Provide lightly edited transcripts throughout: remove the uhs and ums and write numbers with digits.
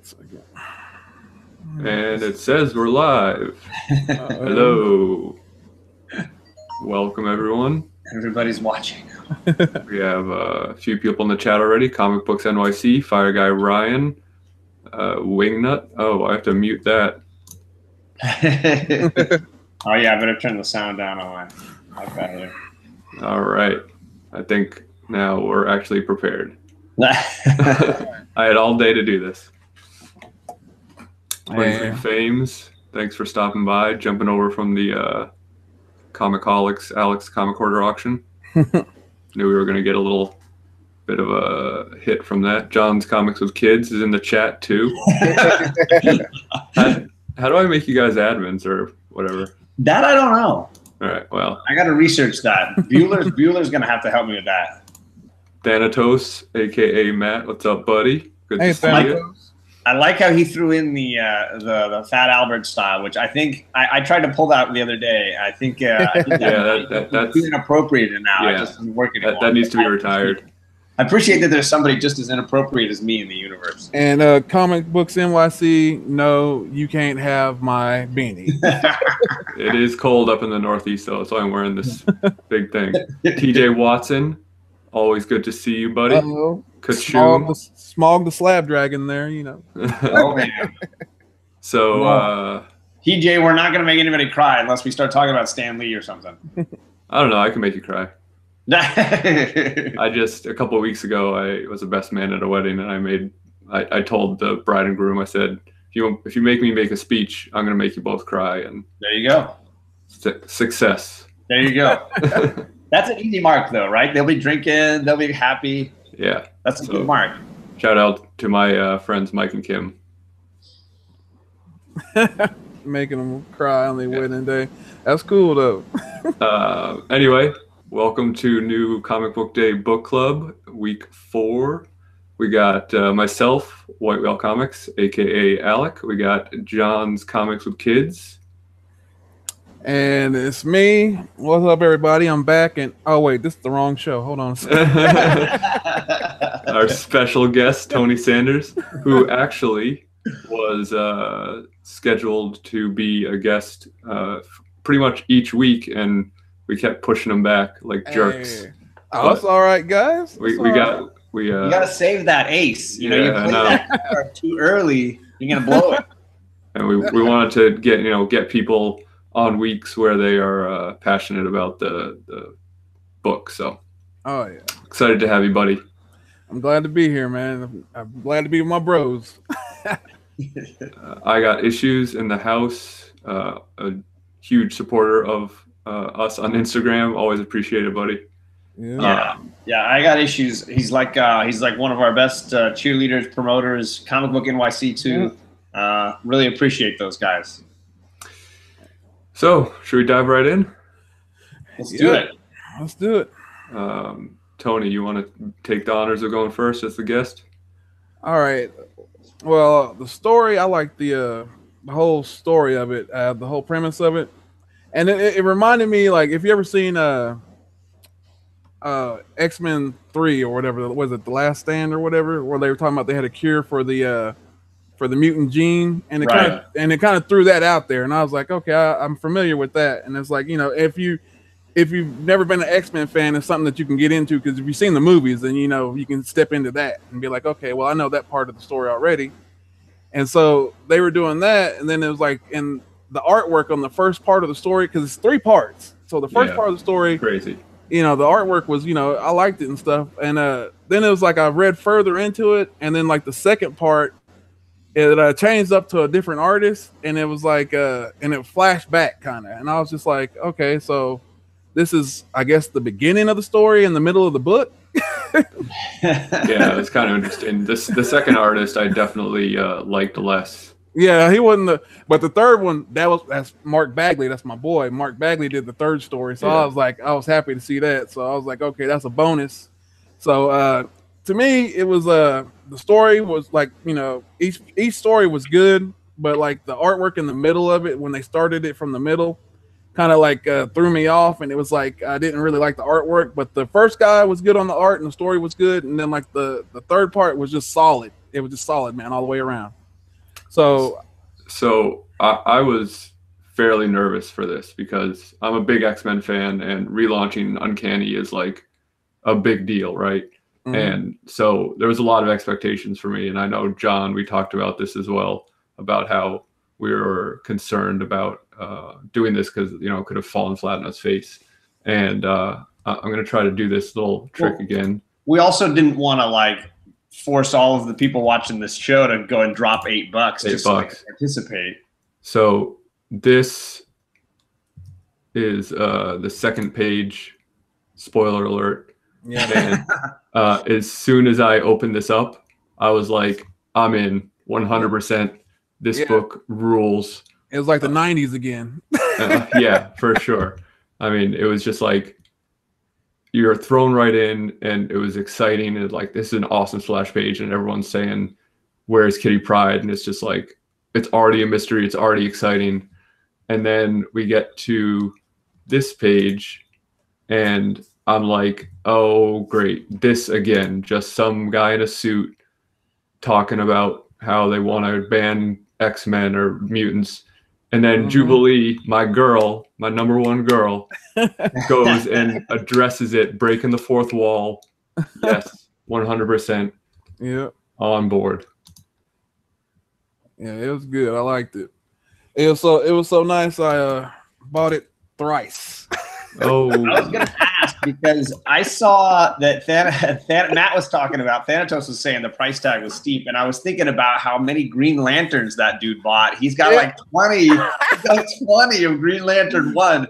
second. And it says we're live. Hello. Welcome, everyone. Everybody's watching. We have a few people in the chat already. Comic Books NYC, Fire Guy Ryan, Wingnut. Oh, I have to mute that. Oh, yeah, I better turn the sound down on my iPad here. All right. I think now we're actually prepared. I had all day to do this. 23 Fames, thanks for stopping by, jumping over from the Comicaholics Alex Comic Hoarder auction. Knew we were going to get a little bit of a hit from that. John's Comics with Kids is in the chat too. How do I make you guys admins or whatever? That I don't know. All right, well. I got to research that. Bueller's going to have to help me with that. Thanatos, a.k.a. Matt. What's up, buddy? Good to see you. I like how he threw in the Fat Albert style, which I think I tried to pull that the other day. I think that's too inappropriate now. Yeah, it just doesn't work anymore. That needs to be retired. I appreciate that there's somebody just as inappropriate as me in the universe. And Comic Books NYC, no, you can't have my beanie. It is cold up in the Northeast, though, so I'm wearing this big thing. TJ Watson, always good to see you, buddy. Smog the Slab Dragon there, you know. Oh, man. So, TJ, we're not going to make anybody cry unless we start talking about Stan Lee or something. I don't know. I can make you cry. A couple of weeks ago, I was a best man at a wedding, and I told the bride and groom, I said, if you make me make a speech, I'm going to make you both cry. And there you go. Success. There you go. That's an easy mark, though, right? They'll be drinking. They'll be happy. Yeah. That's a good mark. Shout out to my friends, Mike and Kim. Making them cry on their wedding day. That's cool, though. Anyway, welcome to new Comic Book Day Book Club, week 4. We got myself, White Whale Comics, a.k.a. Alec. We got John's Comics with Kids. And it's me. What's up, everybody? I'm back. And oh, wait, this is the wrong show. Hold on a second. Our special guest, Tony Sanders, who actually was scheduled to be a guest pretty much each week, and we kept pushing him back like jerks. Oh, that's all right, guys. You gotta save that ace. You know, you play that too early, you're gonna blow it. And we wanted to get people on weeks where they are passionate about the book. So, oh yeah, excited to have you, buddy. I'm glad to be here, man. I'm glad to be with my bros. I got issues in the house. A huge supporter of us on Instagram. Always appreciate it, buddy. Yeah, I got issues. He's like one of our best cheerleaders, promoters, Comic Book NYC too. Yeah. Really appreciate those guys. So, should we dive right in? Let's do it. Let's do it. Tony, you want to take the honors of going first as the guest? All right. Well, the story, I like the whole story of it, the whole premise of it. And it reminded me, like, if you ever seen X-Men 3 or whatever, was it The Last Stand or whatever, where they were talking about they had a cure for the mutant gene, and it kind of threw that out there, and I was like, okay, I'm familiar with that. And it's like, if you've never been an X-Men fan, it's something that you can get into, because if you've seen the movies, then you can step into that and be like, okay, well, I know that part of the story already. And so they were doing that, and then it was like in the artwork on the first part of the story, because it's 3 parts. So the first part of the story, crazy. The artwork was, I liked it and stuff. And then it was like I read further into it, and then like the second part, it changed up to a different artist, and it was like, and it flashed back kind of, and I was just like, okay, so this is, I guess, the beginning of the story in the middle of the book. Yeah, it's kind of interesting. The second artist I definitely liked less. Yeah, he wasn't but the third one, that's Mark Bagley. That's my boy. Mark Bagley did the third story, so I was happy to see that. So I was like, okay, that's a bonus. So to me, it was the story was like, each story was good, but like the artwork in the middle of it, when they started it from the middle, kind of like threw me off, and it was like I didn't really like the artwork. But the first guy was good on the art, and the story was good, and then like the third part was just solid. It was just solid, man, all the way around. So I was fairly nervous for this because I'm a big X-Men fan, and relaunching Uncanny is like a big deal, right? Mm-hmm. And so there was a lot of expectations for me. And I know, John, we talked about this as well, about how we were concerned about doing this because, you know, it could have fallen flat on its face. And I'm going to try to do this little trick again. We also didn't want to like force all of the people watching this show to go and drop $8 just so they can participate. So this is the second page. Spoiler alert. Yeah. And as soon as I opened this up, I was like, I'm in 100%. This book rules. It was like the 90s again. Yeah, for sure. I mean, it was just like you're thrown right in, and it was exciting. And like, this is an awesome splash page, and everyone's saying, "Where's Kitty Pryde?" And it's just like, it's already a mystery. It's already exciting. And then we get to this page, and I'm like, oh, great. This again, just some guy in a suit talking about how they want to ban X-Men or mutants. And then Jubilee, my girl, my number one girl, goes and addresses it, breaking the fourth wall. Yes, 100%. Yeah. On board. Yeah, it was good. I liked it. It was so nice. I bought it thrice. Oh, I was gonna ask because I saw that Matt was talking about Thanatos was saying the price tag was steep, and I was thinking about how many Green Lanterns that dude bought. He's got like 20. He's got 20 of Green Lantern 1.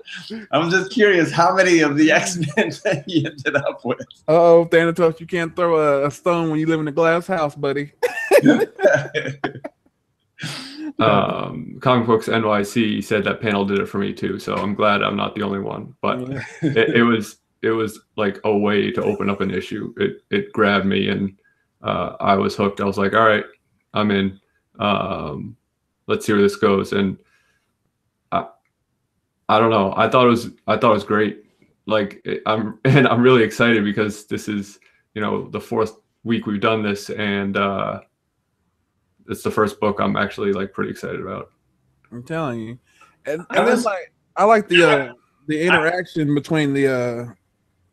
I'm just curious how many of the X-Men that he ended up with. Oh, Thanatos, you can't throw a stone when you live in a glass house, buddy. Comic Books NYC said that panel did it for me too, so I'm glad I'm not the only one. But it was like a way to open up an issue. It grabbed me, and I was hooked. I was like, all right, I'm in. Let's see where this goes. And I don't know. I thought it was great. Like I'm really excited because this is, you know, the 4th week we've done this, and it's the first book I'm actually like pretty excited about. I'm telling you, and then like I like the interaction between the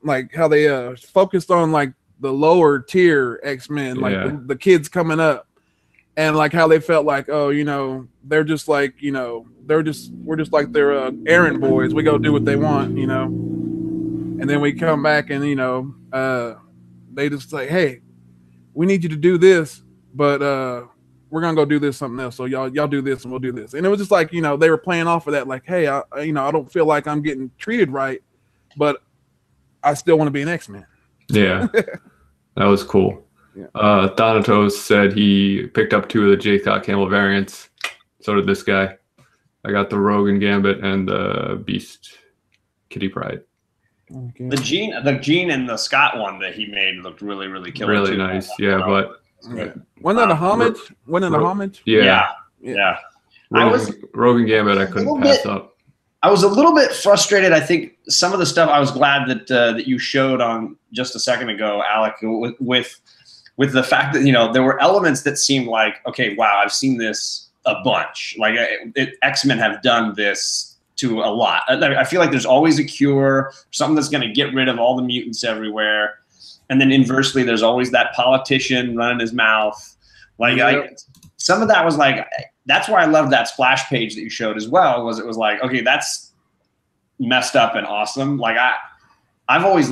like how they focused on like the lower tier X-Men, like the kids coming up, and like how they felt like, oh, you know, they're just like, you know, we're just like they're errand boys. We go do what they want, you know, and then we come back and, you know, they just say, hey, we need you to do this, but we're gonna go do this something else. So y'all do this and we'll do this. And it was just like, you know, they were playing off of that, like, hey, I don't feel like I'm getting treated right, but I still want to be an X-Men. Yeah, that was cool. Yeah. Thanatos said he picked up 2 of the J. Scott Campbell variants. So did this guy. I got the Rogue and Gambit and the Beast Kitty Pryde. Okay. The Gene and the Scott one that he made looked really, really killer. Really nice. Yeah, but wasn't that a homage? Wasn't it a homage? Yeah. Rogue and Gambit I couldn't pass up. I was a little bit frustrated. I think some of the stuff I was glad that you showed on just a second ago, Alec, with the fact that, you know, there were elements that seemed like, okay, wow, I've seen this a bunch. Like X-Men have done this to a lot. I feel like there's always a cure, something that's going to get rid of all the mutants everywhere. And then inversely, there's always that politician running his mouth. Like some of that was like, that's why I loved that splash page that you showed as well. It was like, okay, that's messed up and awesome. Like I've always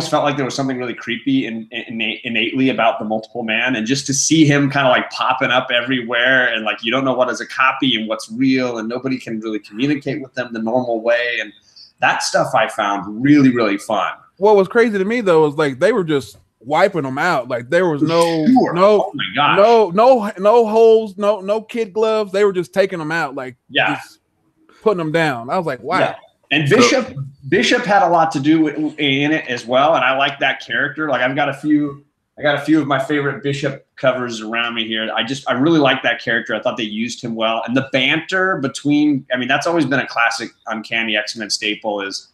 felt like there was something really creepy and innately about the Multiple Man, and just to see him kind of like popping up everywhere, and like you don't know what is a copy and what's real, and nobody can really communicate with them the normal way, and that stuff I found really, really fun. What was crazy to me though was like they were just wiping them out. Like there was no holes, no kid gloves. They were just taking them out, like just putting them down. I was like, wow. Yeah. And Bishop had a lot to do in it as well, and I like that character. Like I got a few of my favorite Bishop covers around me here. I really like that character. I thought they used him well, and the banter between. I mean, that's always been a classic Uncanny X-Men staple, is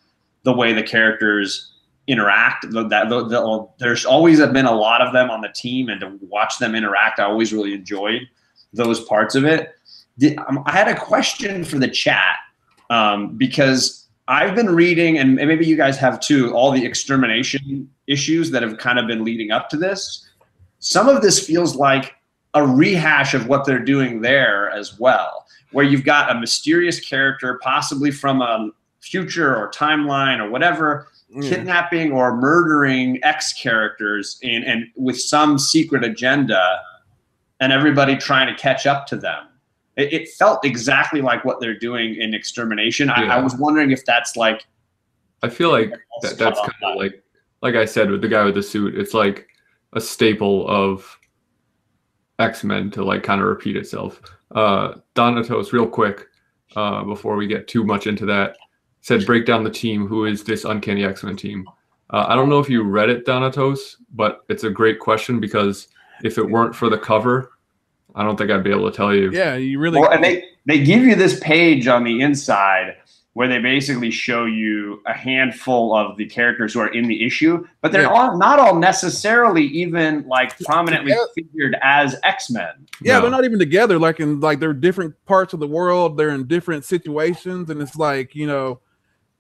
the way the characters interact. There's always been a lot of them on the team, and to watch them interact, I always really enjoyed. those parts of it. I had a question for the chat because I've been reading, and maybe you guys have too, all the extermination issues that have kind of been leading up to this. Some of this feels like a rehash of what they're doing there as well, where you've got a mysterious character, possibly from a future or timeline or whatever, kidnapping or murdering X characters and with some secret agenda, and everybody trying to catch up to them. It felt exactly like what they're doing in Extermination. I was wondering if that's like. I feel like that's kind of like I said with the guy with the suit. It's like a staple of X-Men to like kind of repeat itself. Donatos, real quick, before we get too much into that, said break down the team. Who is this Uncanny X-Men team? I don't know if you read it, Donatos, but it's a great question because if it weren't for the cover, I don't think I'd be able to tell you. Yeah, you really. Well, and they give you this page on the inside where they basically show you a handful of the characters who are in the issue, but they're not all necessarily even like prominently figured as X-Men. Yeah, they're not even together. Like they're different parts of the world. They're in different situations, and it's like, you know,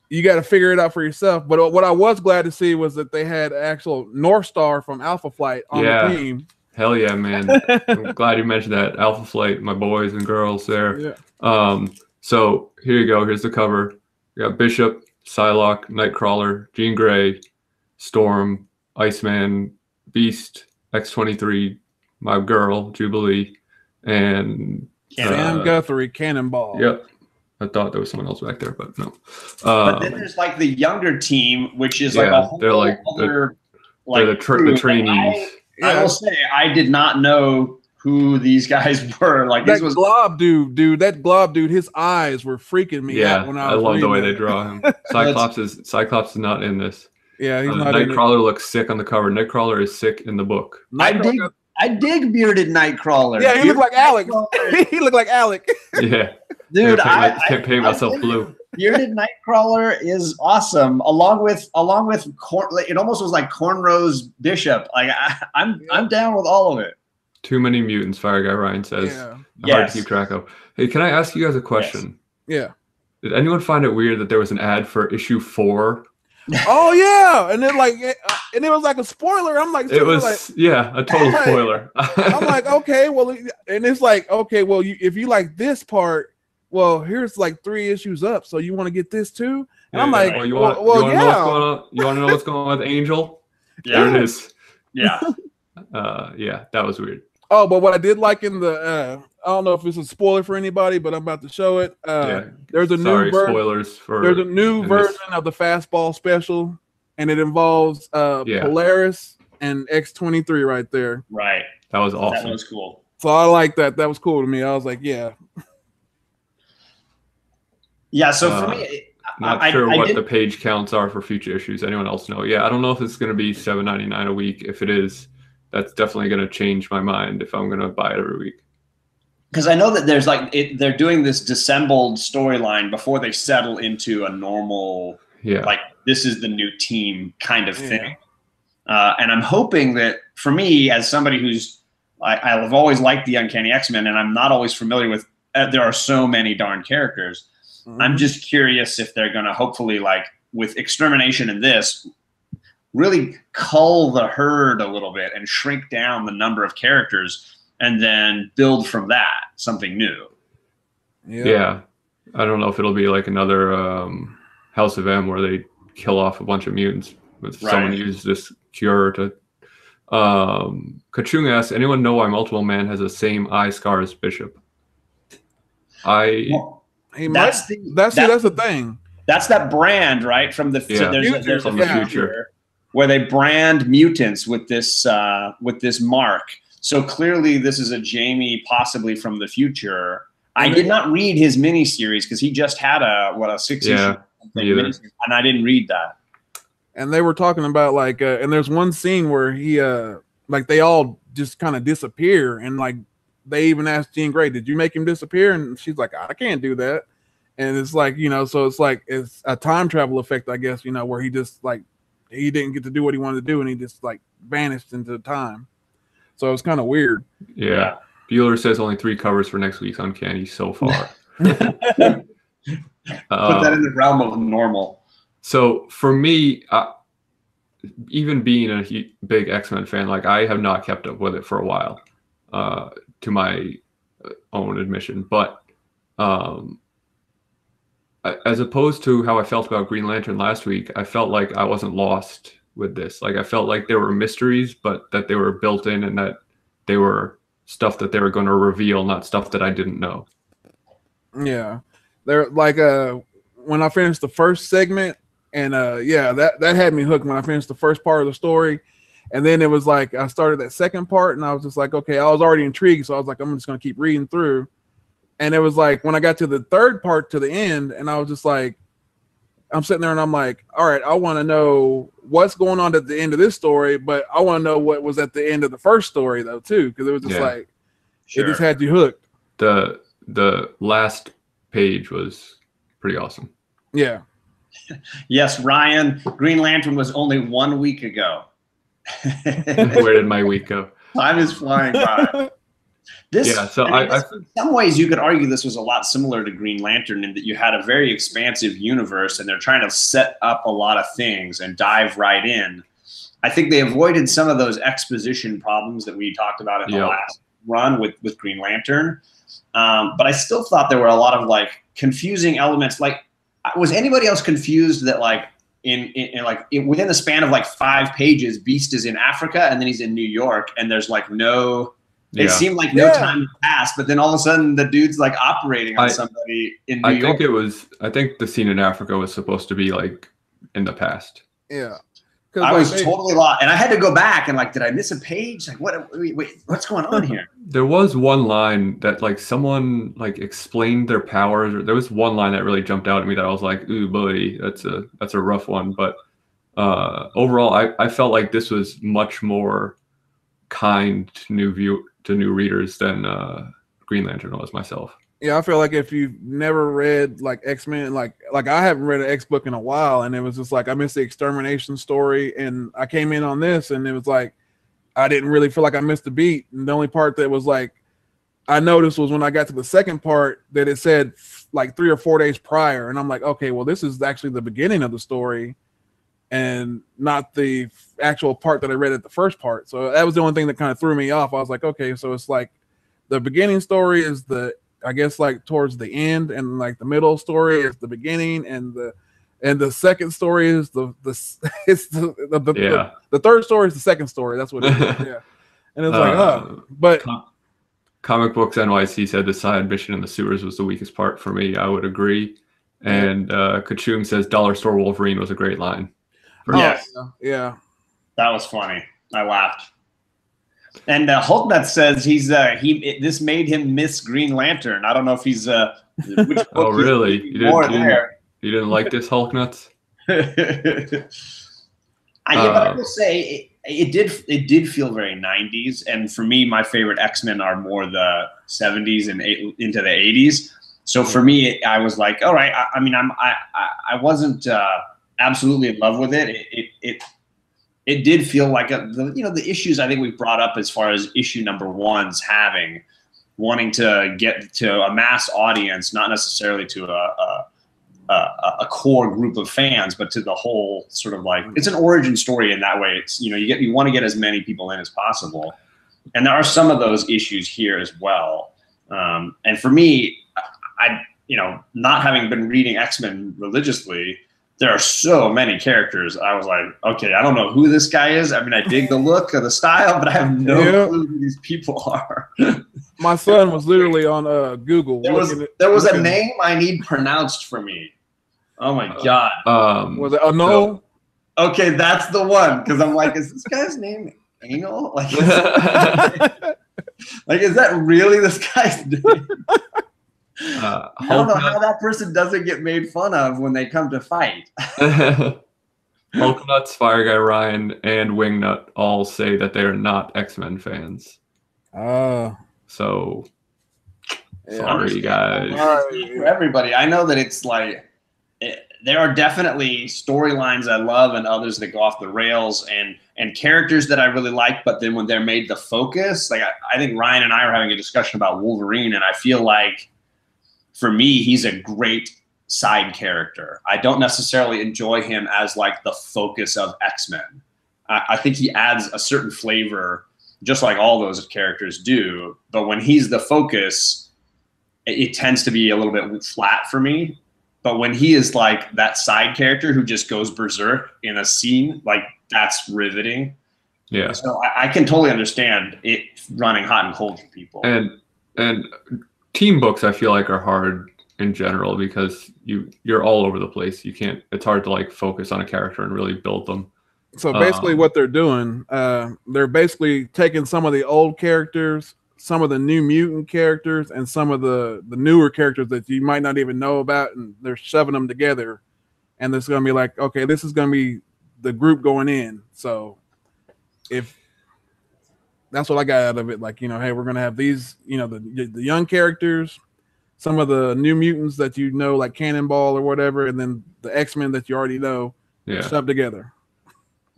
you got to figure it out for yourself. But what I was glad to see was that they had actual North Star from Alpha Flight on the team. Hell yeah, man. I'm glad you mentioned that. Alpha Flight, my boys and girls there. Yeah. So here you go. Here's the cover. We got Bishop, Psylocke, Nightcrawler, Jean Grey, Storm, Iceman, Beast, X-23, my girl, Jubilee, and Sam Guthrie, Cannonball. Yep. I thought there was someone else back there, but no. But then there's like the younger team, which is like a whole other they're the trainees. I will say I did not know who these guys were. Like that Glob dude, that Glob dude, his eyes were freaking me out when I was love the way they draw him. Cyclops is not in this. Yeah, he's not. Nightcrawler looks sick on the cover. Nightcrawler is sick in the book. I dig bearded Nightcrawler. Yeah, he looked like Alec. He looked like Alec. Yeah, dude, I can't paint myself blue. Bearded Nightcrawler is awesome. Along with it almost was like Cornrow's Bishop. Like I'm down with all of it. Too many mutants, Fire Guy Ryan says. Yeah. Hard to keep track of. Hey, can I ask you guys a question? Yes. Yeah. Did anyone find it weird that there was an ad for issue 4? Oh yeah, and then and it was like a spoiler. I'm like, it was a total spoiler. I'm like, okay, well, and it's like, okay, well, if you like this part, well, here's like 3 issues up, so you want to get this too? And I'm like, you want to know what's going on? You want to know what's going on with Angel? Yeah. There it is. Yeah. Yeah, that was weird. Oh, but what I did like in the I don't know if it's a spoiler for anybody, but I'm about to show it. There's a new version of the Fastball special, and it involves Polaris and X-23 right there. Right. That was awesome. That was cool. So I like that. That was cool to me. I was like, yeah. Yeah, so for me, not sure what the page counts are for future issues. Anyone else know? Yeah, I don't know if it's going to be $7.99 a week. If it is, that's definitely going to change my mind if I'm going to buy it every week. Because I know that there's they're doing this dissembled storyline before they settle into a normal, like this is the new team kind of thing. And I'm hoping that for me, as somebody who's, I've always liked the Uncanny X-Men, and I'm not always familiar with, there are so many darn characters. Mm-hmm. I'm just curious if they're going to hopefully, like with Extermination and this, really cull the herd a little bit and shrink down the number of characters and then build from that something new. Yeah. I don't know if it'll be like another House of M where they kill off a bunch of mutants, but someone uses this cure to. Kachung asks, anyone know why Multiple Man has the same eye scar as Bishop? That's the thing. That's that brand, right? From the there's from the future where they brand mutants with this mark. So clearly, this is a Jamie possibly from the future. I did not read his miniseries because he just had a 6-issue miniseries, and I didn't read that. And they were talking about and there's one scene where he they all just kind of disappear, and they even asked Jean Grey, "Did you make him disappear?" And she's like, "I can't do that." And it's so it's a time travel effect, I guess, where he just he didn't get to do what he wanted to do, and he just vanished into time. So it's kind of weird. Yeah. Bueller says only 3 covers for next week's Uncanny so far. Put that in the realm of normal. So for me, even being a big X-Men fan, like I have not kept up with it for a while, to my own admission. But as opposed to how I felt about Green Lantern last week, I felt like I wasn't lost with this. Like I felt like there were mysteries, but that they were built in and that they were stuff that they were going to reveal, not stuff that I didn't know. Yeah. They're like when I finished the first segment, and that had me hooked when I finished the first part of the story. And then it was like I started that second part and I was just like, okay, I was already intrigued, so I was like, I'm just gonna keep reading through. And it was like when I got to the third part to the end, and I was just like, I'm sitting there and I'm like, all right, I want to know what's going on at the end of this story, but I want to know what was at the end of the first story though too, because it was just like it just had you hooked. The last page was pretty awesome. Yeah. Yes, Ryan, Green Lantern was only 1 week ago. Where did my week go? Time is flying by. In some ways, you could argue this was a lot similar to Green Lantern in that you had a very expansive universe, and they're trying to set up a lot of things and dive right in. I think they avoided some of those exposition problems that we talked about in the last run with Green Lantern. But I still thought there were a lot of like confusing elements. Like, was anybody else confused that like within the span of like 5 pages, Beast is in Africa and then he's in New York, and there's like no. It seemed like no time passed, but then all of a sudden the dude's like operating on somebody in New York. I think the scene in Africa was supposed to be like in the past. Yeah. I was totally lost, and I had to go back and like, did I miss a page? Like, wait, what's going on here? There was one line that like someone like explained their powers, or there was one line that really jumped out at me that I was like, ooh, buddy, that's a rough one. But overall, I felt like this was much more kind to new readers than Green Lantern was myself. Yeah, I feel like if you've never read like X-Men, like I haven't read an X book in a while, and it was just like I missed the Extermination story, and I came in on this, and it was like I didn't really feel like I missed a beat. And the only part that was like I noticed was when I got to the second part that it said like 3 or 4 days prior, and I'm like, okay, well this is actually the beginning of the story, and not the actual part that I read at the first part. So that was the only thing that kind of threw me off. I was like, okay, so it's like the beginning story is I guess like towards the end, and like the middle story is the beginning, and the second story is the third story is the second story. That's what it is. Yeah. And it's like, but Comic Books NYC said the side mission in the sewers was the weakest part for me. I would agree. And Kachum says Dollar Store Wolverine was a great line. Yes. Yeah. That was funny. I laughed. And Hulknut says this made him miss Green Lantern. I don't know if he's which oh really? You didn't like this, Hulknuts? But I will say it did feel very 90s, and for me, my favorite X-Men are more the 70s and into the 80s. So for me, I was like, all right. I wasn't absolutely in love with it. It did feel like the issues I think we brought up as far as issue number 1's wanting to get to a mass audience, not necessarily to a core group of fans, but to the whole sort of like, it's an origin story in that way. It's, you want to get as many people in as possible. And there are some of those issues here as well. And for me, not having been reading X-Men religiously, there are so many characters. I was like, okay, I don't know who this guy is. I mean, I dig the look or the style, but I have no clue who these people are. My son was literally on Google. There was a name I need pronounced for me. Oh my God. Was it Anol? Okay, that's the one. Because I'm like, is this guy's name Anal? Like, is that really this guy's name? I don't know how that person doesn't get made fun of when they come to fight. Hulknuts, Fire Guy Ryan, and Wingnut all say that they are not X-Men fans. So, sorry, guys. For everybody, I know that it's like there are definitely storylines I love and others that go off the rails, and characters that I really like, but then when they're made the focus, like I think Ryan and I are having a discussion about Wolverine, and I feel like for me, he's a great side character. I don't necessarily enjoy him as like the focus of X-Men. I think he adds a certain flavor, just like all those characters do. But when he's the focus, it tends to be a little bit flat for me. But when he is like that side character who just goes berserk in a scene, like that's riveting. Yeah. So I can totally understand it running hot and cold for people. And team books, I feel like, are hard in general because you're all over the place. You can't. It's hard to like focus on a character and really build them. So basically, what they're doing, they're basically taking some of the old characters, some of the New Mutant characters, and some of the newer characters that you might not even know about, and they're shoving them together. And it's going to be like, okay, this is going to be the group going in. So if that's what I got out of it, like, you know, hey, we're going to have these, you know, the young characters, some of the New Mutants that you know, like Cannonball or whatever, and then the X-Men that you already know, shoved together.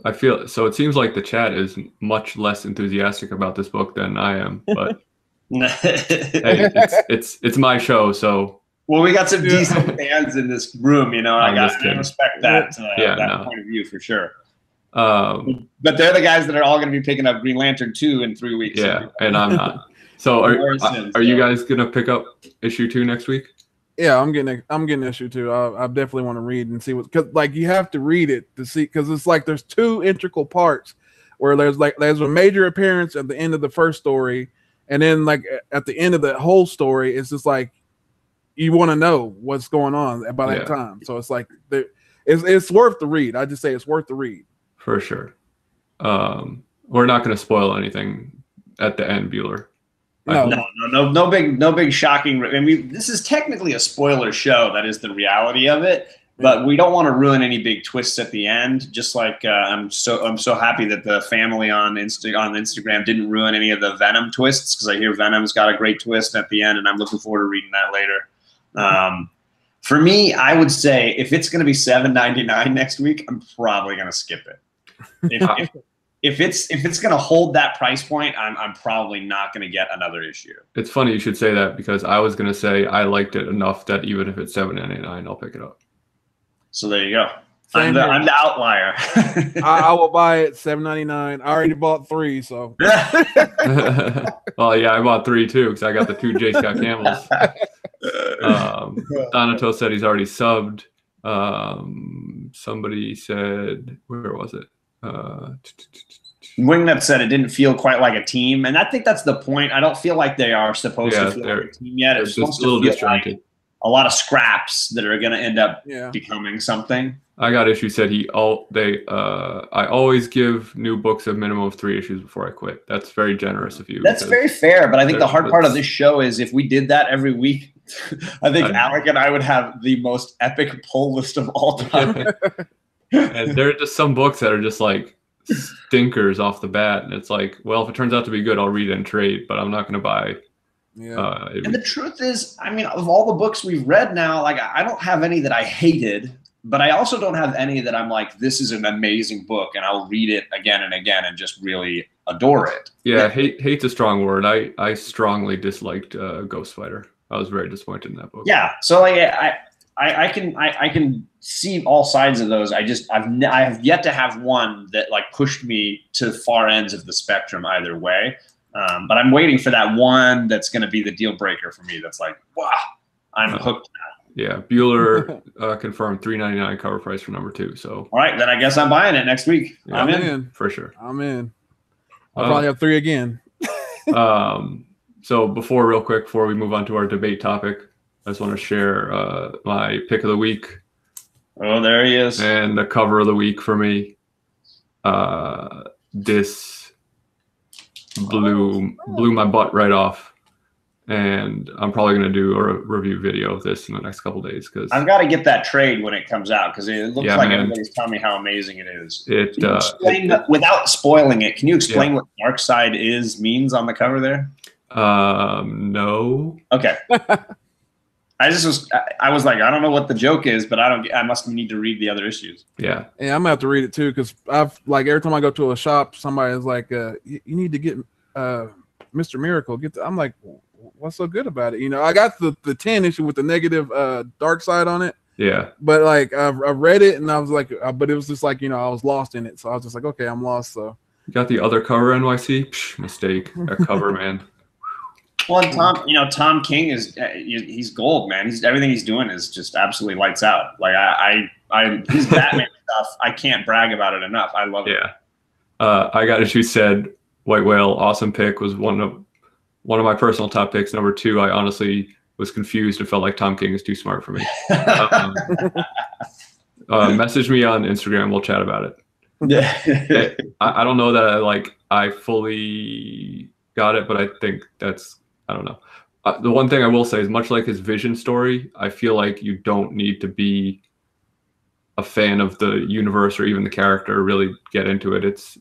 I feel so. It seems like the chat is much less enthusiastic about this book than I am, but hey, it's my show, so. Well, we got some decent fans in this room, you know. I respect that point of view for sure. But they're the guys that are all going to be picking up Green Lantern 2 in 3 weeks. Yeah, and I'm not. So are you guys going to pick up issue 2 next week? Yeah, I'm getting issue 2. I definitely want to read and see what, because like you have to read it to see, because it's like there's 2 integral parts where there's a major appearance at the end of the first story, and then like at the end of the whole story, it's just like you want to know what's going on by that time. So it's like it's worth the read. I just say it's worth the read for sure. We're not going to spoil anything at the end, Bueller. No big shocking. I mean, this is technically a spoiler show. That is the reality of it. But we don't want to ruin any big twists at the end. Just like I'm so happy that the family on Instagram didn't ruin any of the Venom twists, because I hear Venom's got a great twist at the end, and I'm looking forward to reading that later. For me, I would say if it's going to be $7.99 next week, I'm probably going to skip it. If it's going to hold that price point, I'm probably not going to get another issue. It's funny you should say that, because I was going to say I liked it enough that even if it's $7.99, I'll pick it up. So there you go. I'm the outlier. I will buy it $7.99. I already bought 3, so. Well, yeah, I bought 3 too, because I got the 2 J. Scott Campbells. Donato said he's already subbed. Somebody said, where was it? Wingnut said it didn't feel quite like a team, and I think that's the point. I don't feel like they are supposed to feel like a team yet. It's supposed a little to feel disjointed. Like a lot of scraps that are going to end up becoming something. I got issue said I always give new books a minimum of 3 issues before I quit. That's very generous of you. That's very fair, but I think the hard part of this show is if we did that every week, I think Alec and I would have the most epic pull list of all time. And there are just some books that are just like stinkers off the bat, and it's like, well, if it turns out to be good, I'll read it and trade, but I'm not going to buy. And the truth is, I mean, of all the books we've read now, like I don't have any that I hated, but I also don't have any that I'm like, this is an amazing book and I'll read it again and again and just really adore it. Yeah, hate's a strong word. I strongly disliked Ghost Fighter. I was very disappointed in that book. Yeah, so like I can see all sides of those. I have yet to have one that like pushed me to far ends of the spectrum either way. But I'm waiting for that one that's going to be the deal breaker for me. That's like, wow, I'm hooked now. Yeah, Bueller confirmed $3.99 cover price for number 2. So all right, then I guess I'm buying it next week. Yeah, I'm in for sure. I'm in. I'll probably have 3 again. So before we move on to our debate topic, I just want to share my pick of the week. Oh, there he is. And the cover of the week for me. This blew my butt right off, and I'm probably going to do a review video of this in the next couple days, because I've got to get that trade when it comes out, because it looks like everybody's telling me how amazing it is. Without spoiling it, can you explain what Dark Side means on the cover there? No. Okay. I was like, I don't know what the joke is, but I must need to read the other issues. Yeah. Yeah, I'm gonna have to read it too, because I've like every time I go to a shop, somebody is like, you need to get Mr. Miracle. I'm like, what's so good about it? I got the 10 issue with the negative dark side on it. Yeah. But like I read it and I was like, but it was just like, I was lost in it. So I was just like, okay, I'm lost. So you got the other cover, NYC? Psh, mistake. That cover, man. Well, and Tom King he's gold, man. Everything he's doing is just absolutely lights out. Like his Batman stuff, I can't brag about it enough. I love it. Yeah. I got issue said White Whale, awesome pick, was one of my personal top picks. Number 2, I honestly was confused and felt like Tom King is too smart for me. Message me on Instagram. We'll chat about it. Yeah. I don't know that I fully got it, but I think I don't know. The one thing I will say is, much like his Vision story, I feel like you don't need to be a fan of the universe or even the character to really get into it. It's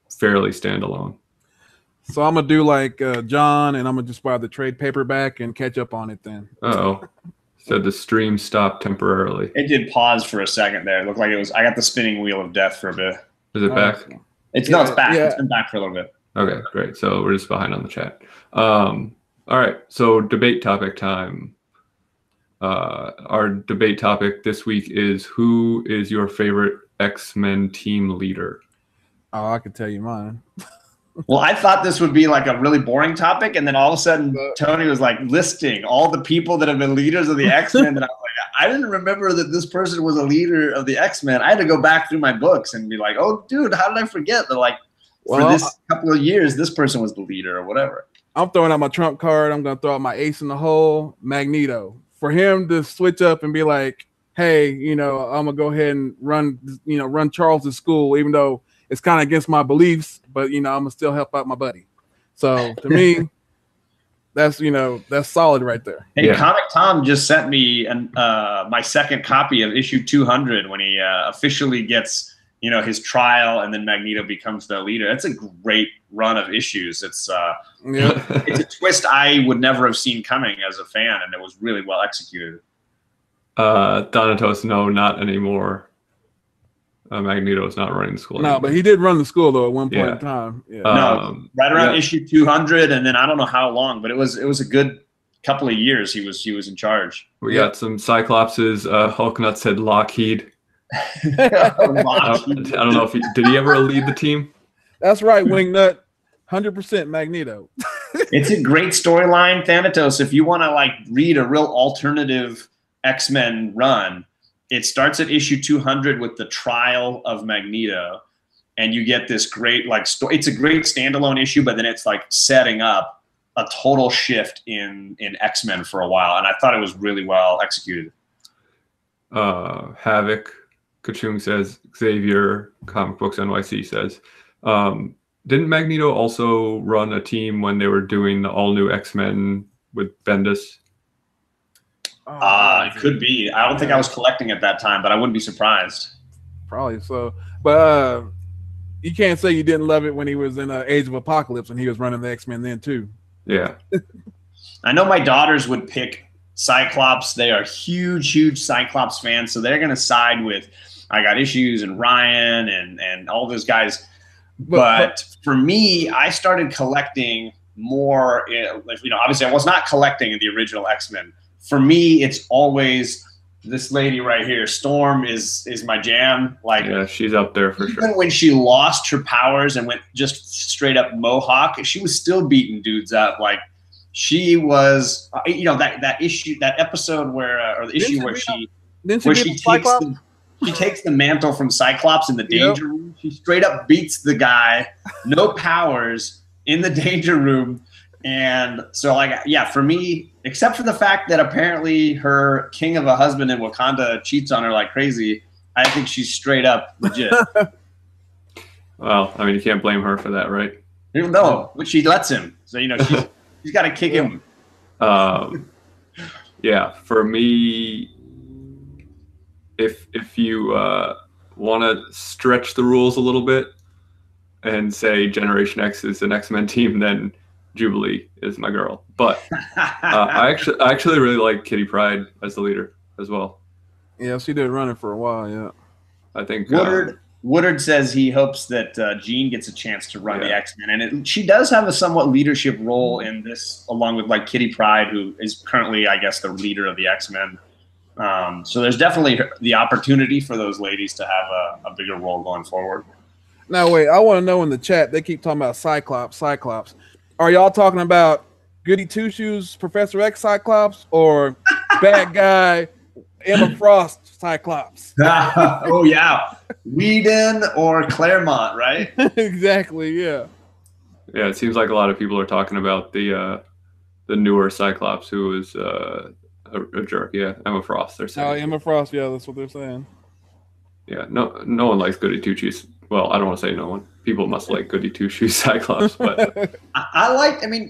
fairly standalone. So I'm gonna do like John, and I'm gonna just buy the trade paperback and catch up on it then. Uh-oh. Said the stream stopped temporarily. It did pause for a second there. It looked like it was. I got the spinning wheel of death for a bit. Is it back? It's back. Yeah. It's been back for a little bit. Okay, great. So we're just behind on the chat. All right, so debate topic time. Our debate topic this week is, who is your favorite X-Men team leader? Oh, I could tell you mine. Well, I thought this would be like a really boring topic, and then all of a sudden Tony was like listing all the people that have been leaders of the X-Men, and I was like, I didn't remember that this person was a leader of the X-Men. I had to go back through my books and be like, oh, dude, how did I forget that, for this couple of years, this person was the leader or whatever. I'm throwing out my trump card. I'm going to throw out my ace in the hole, Magneto. For him to switch up and be like, hey, I'm going to go ahead and run Charles to school, even though it's kind of against my beliefs, but, I'm going to still help out my buddy. So to me, that's solid right there. Hey, yeah. Comic Tom just sent me my second copy of issue 200 when he officially gets his trial, and then Magneto becomes the leader. That's a great run of issues. It's it's a twist I would never have seen coming as a fan, and it was really well executed. Donatos, no, not anymore. Magneto is not running the school anymore. No, but he did run the school though at one point in time. Yeah. No, right around issue 200, and then I don't know how long, but it was a good couple of years he was in charge. We got some Cyclopses. Hulknut said Lockheed. I don't know if did he ever lead the team? That's right, Wingnut. 100% Magneto. It's a great storyline, Thanatos. If you want to read a real alternative X-Men run, it starts at issue 200 with the trial of Magneto, and you get this great story. It's a great standalone issue, but then it's setting up a total shift in X-Men for a while, and I thought it was really well executed. Havoc Kachung says, Xavier Comic Books NYC says, didn't Magneto also run a team when they were doing the all-new X-Men with Bendis? It could be. I don't think I was collecting at that time, but I wouldn't be surprised. Probably so. But you can't say you didn't love it when he was in Age of Apocalypse and he was running the X-Men then too. Yeah. I know my daughters would pick Cyclops. They are huge Cyclops fans, so they're going to side with I Got Issues and Ryan and all those guys. But for me, I started collecting more. Obviously, I was not collecting the original X-Men. For me, it's always this lady right here. Storm is my jam. Yeah, she's up there for sure. Even when she lost her powers and went just straight up Mohawk, she was still beating dudes up. She was, that issue, that episode where, or the issue where she takes the mantle from Cyclops in the danger room. She straight up beats the guy, no powers, in the danger room. And so, for me, except for the fact that apparently her king of a husband in Wakanda cheats on her like crazy, I think she's straight up legit. Well, I mean, you can't blame her for that, right? No, but she lets him. So, she's got to kick him. Yeah, for me, if you want to stretch the rules a little bit and say Generation X is an X-Men team, then Jubilee is my girl. But I actually really like Kitty Pryde as the leader as well. Yeah, she did running for a while. Yeah, I think Woodard says he hopes that Jean gets a chance to run the X-Men, and she does have a somewhat leadership role in this, along with like Kitty Pryde, who is currently, I guess, the leader of the X-Men. So there's definitely the opportunity for those ladies to have a bigger role going forward. Now, wait, I want to know in the chat, they keep talking about Cyclops. Are y'all talking about Goody Two-Shoes, Professor X Cyclops, or bad guy Emma Frost Cyclops? Oh, yeah. Whedon or Claremont, right? Exactly, yeah. Yeah, it seems like a lot of people are talking about the newer Cyclops, who is a jerk. Yeah, Emma Frost. They're saying. Oh, Emma Frost. Yeah, that's what they're saying. Yeah, no one likes Goody Two-Shoes. Well, I don't want to say no one. People must like Goody Two-Shoes Cyclops, but I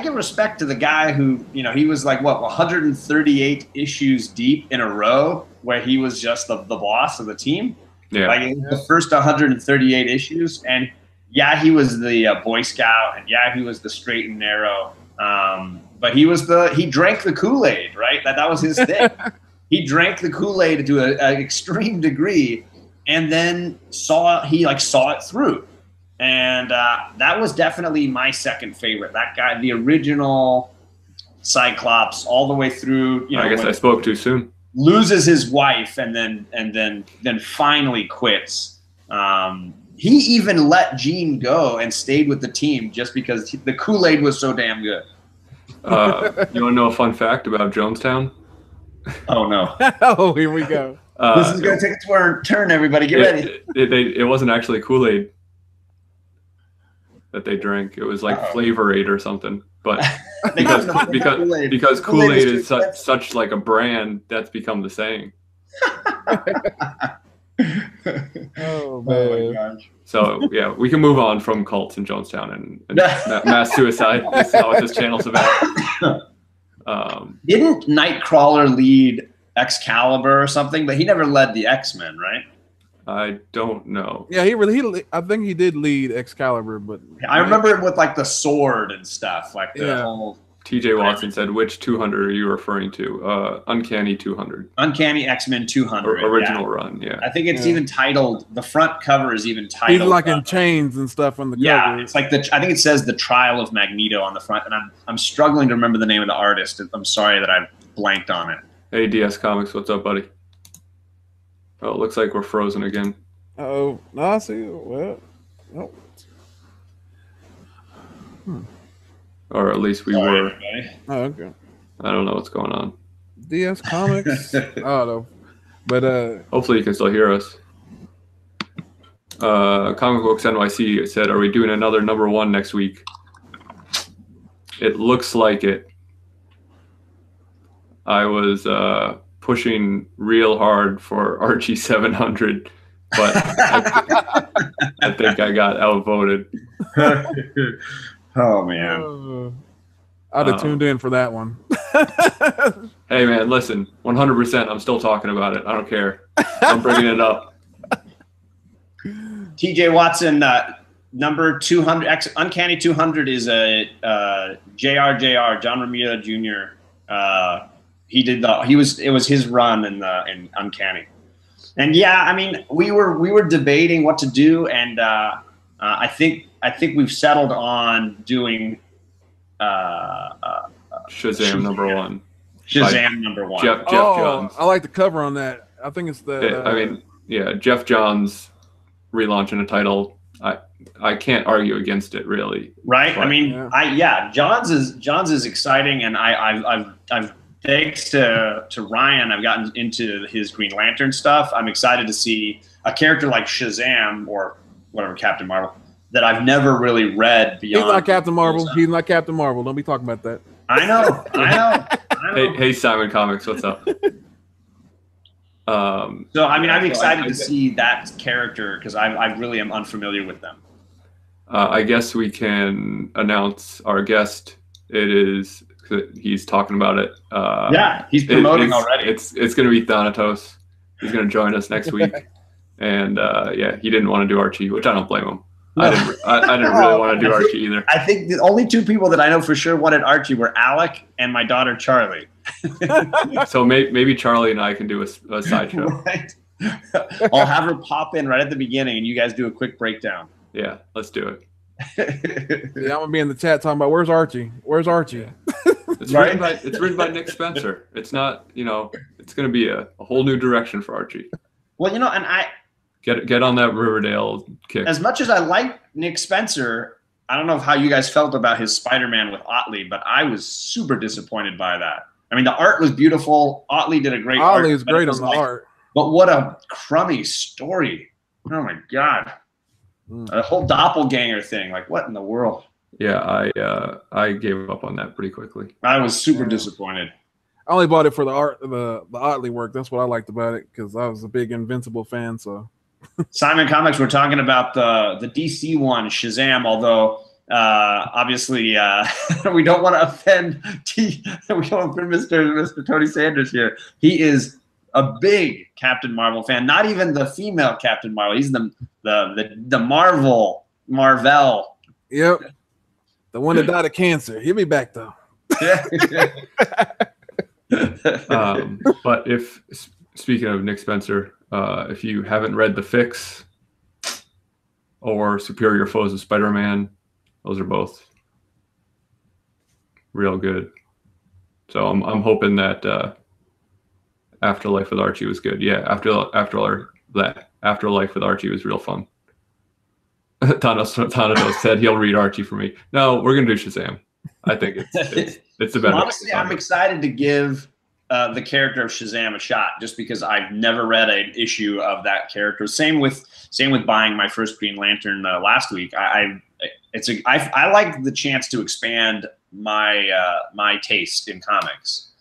give respect to the guy who, he was like, 138 issues deep in a row where he was just the boss of the team. Yeah. Like the first 138 issues. And yeah, he was the Boy Scout, and yeah, he was the straight and narrow. But he drank the Kool-Aid, right? That was his thing. He drank the Kool-Aid to an extreme degree, and then saw it through. And that was definitely my second favorite. That guy, the original Cyclops, all the way through. I guess I spoke too soon. Loses his wife and then finally quits. He even let Jean go and stayed with the team just because the Kool-Aid was so damn good. You want to know a fun fact about Jonestown? Oh no! Oh, here we go. This is going to take a turn. Everybody, get ready. It wasn't actually Kool-Aid that they drank. It was like Flavor-Aid or something. But because Kool-Aid is such like a brand, that's become the saying. Oh man! So yeah, we can move on from cults in Jonestown and mass suicide. That's not what this channel's about. Didn't Nightcrawler lead Excalibur or something? But he never led the X-Men, right? I don't know. Yeah, I think he did lead Excalibur, but I remember it with like the sword and stuff, like the whole. TJ Watson said, "Which 200 are you referring to?" Uncanny 200. Uncanny X-Men 200. Original run, yeah. I think it's even titled. The front cover is even titled. He's like in chains and stuff on the cover. Yeah, it's like I think it says the Trial of Magneto on the front, and I'm struggling to remember the name of the artist. I'm sorry that I've blanked on it. Hey, DS Comics, what's up, buddy? Oh, it looks like we're frozen again. Oh, no, I see. Well, no. Or at least we were. Oh, okay. I don't know what's going on. DS Comics. Oh no, but hopefully you can still hear us. Comic Books NYC said, "Are we doing another #1 next week?" It looks like it. I was pushing real hard for Archie 700, but I think I got outvoted. Oh man, I'd have tuned in for that one. Hey man, listen, 100%. I'm still talking about it. I don't care. I'm bringing it up. TJ Watson, number 200, Uncanny 200 is a JR John Romita Jr. It was his run in Uncanny, and yeah, I mean we were debating what to do, and I think we've settled on doing Shazam #1. Shazam #1. Jeff Johns. I like the cover on that. I think it's the. Jeff Johns relaunching a title. I can't argue against it, really. Right. But, I mean, Johns is exciting, and I've thanks to Ryan, I've gotten into his Green Lantern stuff. I'm excited to see a character like Shazam or whatever, Captain Marvel, that I've never really read beyond. He's not Captain Marvel. He's not Captain Marvel. Don't be talking about that. I know. Hey, Simon Comics, what's up? So I mean, I'm excited to see that character because I really am unfamiliar with them. I guess we can announce our guest. He's talking about it. He's promoting already. It's going to be Thanatos. He's going to join us next week. And he didn't want to do Archie, which I don't blame him. I didn't really want to do Archie either. I think the only two people that I know for sure wanted Archie were Alec and my daughter Charlie. So maybe Charlie and I can do a sideshow. Right. I'll have her pop in right at the beginning, and you guys do a quick breakdown. Yeah, let's do it. Yeah, I'm gonna be in the chat talking about where's Archie? Where's Archie? It's written by Nick Spencer. It's not, it's gonna be a whole new direction for Archie. Well, and I get on that Riverdale kick. As much as I like Nick Spencer, I don't know how you guys felt about his Spider-Man with Otley, but I was super disappointed by that. I mean, the art was beautiful. Otley did a great art. Otley is great on the art. But what a crummy story. Oh, my God. A whole doppelganger thing. Like, what in the world? Yeah, I gave up on that pretty quickly. I was super disappointed. I only bought it for the art, the Otley work. That's what I liked about it because I was a big Invincible fan. So, Simon Comics, we're talking about the DC one, Shazam. Although obviously we don't want to offend Mr. Tony Sanders here. He is a big Captain Marvel fan. Not even the female Captain Marvel. He's the Marvel. Yep, the one that died of cancer. He'll be back though. But speaking of Nick Spencer, if you haven't read The Fix or Superior Foes of Spider-Man, those are both real good. So I'm hoping that Afterlife with Archie was good. Yeah, Afterlife with Archie was real fun. Thanos said he'll read Archie for me. No, we're gonna do Shazam. I think it's the better. Honestly, I'm excited to give the character of Shazam a shot, just because I've never read an issue of that character. Same with buying my first Green Lantern last week. I like the chance to expand my taste in comics.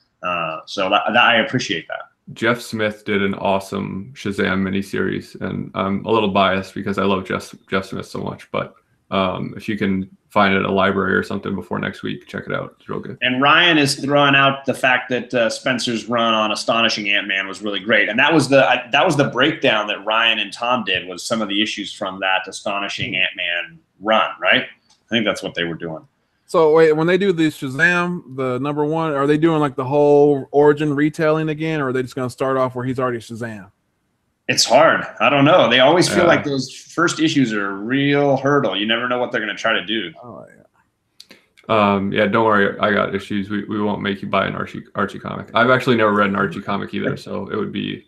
So I appreciate that. Jeff Smith did an awesome Shazam miniseries, and I'm a little biased because I love Jeff Smith so much. But if you can find it at a library or something before next week, check it out. It's real good. And Ryan is throwing out the fact that Spencer's run on Astonishing Ant-Man was really great, and that was the breakdown that Ryan and Tom did, was some of the issues from that Astonishing Ant-Man run, right? I think that's what they were doing. So wait, when they do the Shazam, the #1, are they doing like the whole origin retelling again, or are they just going to start off where he's already Shazam? It's hard. I don't know. They always feel like those first issues are a real hurdle. You never know what they're going to try to do. Oh yeah. Yeah, don't worry. I got issues. We won't make you buy an Archie comic. I've actually never read an Archie comic either, so it would be.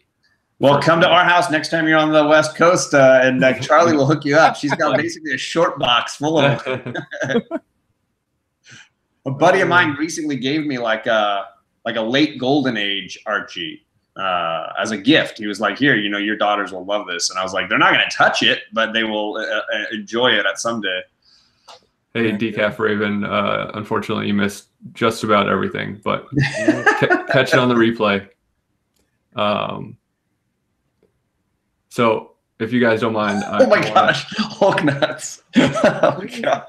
Well, come to our house next time you're on the West Coast, and Charlie will hook you up. She's got basically a short box full of them. A buddy of mine recently gave me like a late Golden Age Archie as a gift. He was like, "Here, your daughters will love this," and I was like, "They're not going to touch it, but they will enjoy it at someday." Hey, Decaf Raven, unfortunately you missed just about everything, but catch it on the replay. So if you guys don't mind, oh my gosh, Hulk nuts! Oh my god.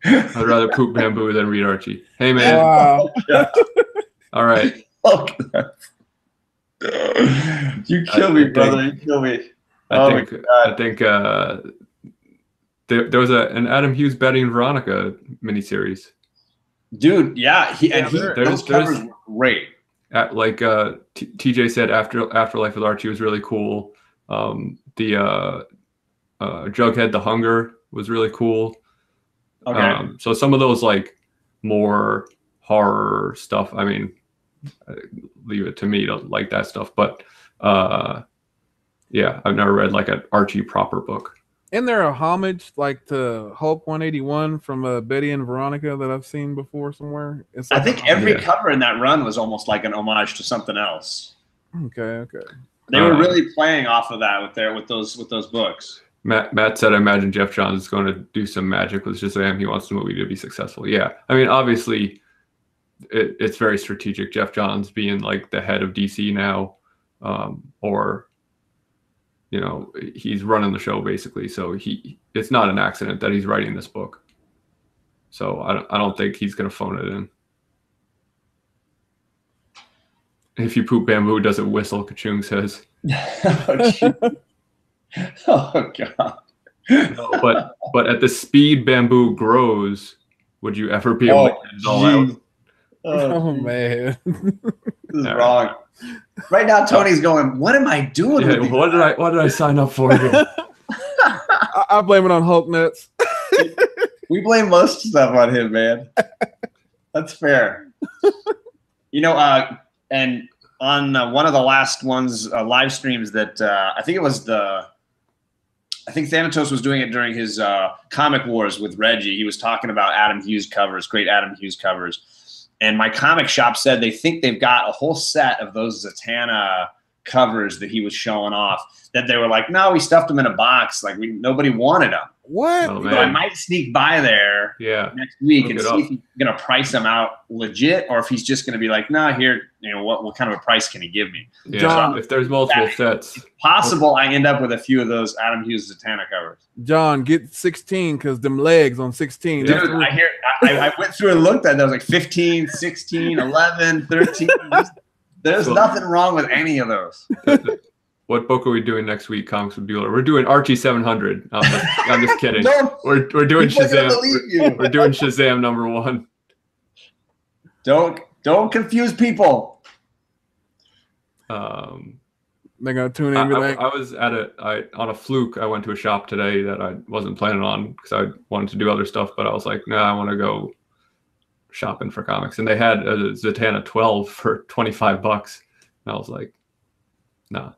I'd rather poop bamboo than read Archie. Hey man. Wow. All right. Hulk nuts. You kill me, brother. You kill me. I think there was an Adam Hughes Betty and Veronica miniseries. Dude, yeah, those covers were great. TJ said, Afterlife with Archie was really cool. The Jughead the Hunger was really cool. Okay. So some of those like more horror stuff, I mean, leave it to me to like that stuff. But yeah, I've never read like an Archie proper book. Isn't there a homage like to Hulk 181 from Betty and Veronica that I've seen before somewhere? It's like I think every cover in that run was almost like an homage to something else. Okay. They were really playing off of that with those books. Matt said, I imagine Jeff Johns is going to do some magic with Shazam. He wants the movie to be successful. Yeah. I mean, obviously, it's very strategic. Jeff Johns being like the head of DC now, or, he's running the show basically. So it's not an accident that he's writing this book. So I don't think he's going to phone it in. If you poop bamboo, does it whistle? Kachung says. Oh God. No, but at the speed bamboo grows, would you ever be able to get it all out? Oh man, this is wrong. Right now, Tony's going, what am I doing? Yeah, what did I sign up for again? I blame it on Hulk nuts. We blame most stuff on him, man. That's fair. You know, and on one of the last ones, live streams that I think Thanatos was doing it during his Comic Wars with Reggie. He was talking about Adam Hughes covers, great Adam Hughes covers. And my comic shop said they think they've got a whole set of those Zatanna covers that he was showing off, that they were like, no, we stuffed them in a box. Like nobody wanted them. What? Oh, So I might sneak by there next week and see if he's going to price them out legit, or if he's just going to be like, nah, here, you know, what kind of a price can he give me? Yeah, John, if there's multiple sets. It's possible I end up with a few of those Adam Hughes Zatanna covers. John, get 16 because them legs on 16. Dude, I went through and looked at it. I was like 15, 16, 11, 13. There's nothing wrong with any of those. What book are we doing next week, Comics with Bueller? We're doing Archie 700. I'm just kidding. We're doing Shazam. We're doing Shazam #1. Don't confuse people. They're gonna tune in. And be like, I was on a fluke. I went to a shop today that I wasn't planning on because I wanted to do other stuff, but I was like, I want to go shopping for comics, and they had a Zatanna 12 for $25, and I was like, nah,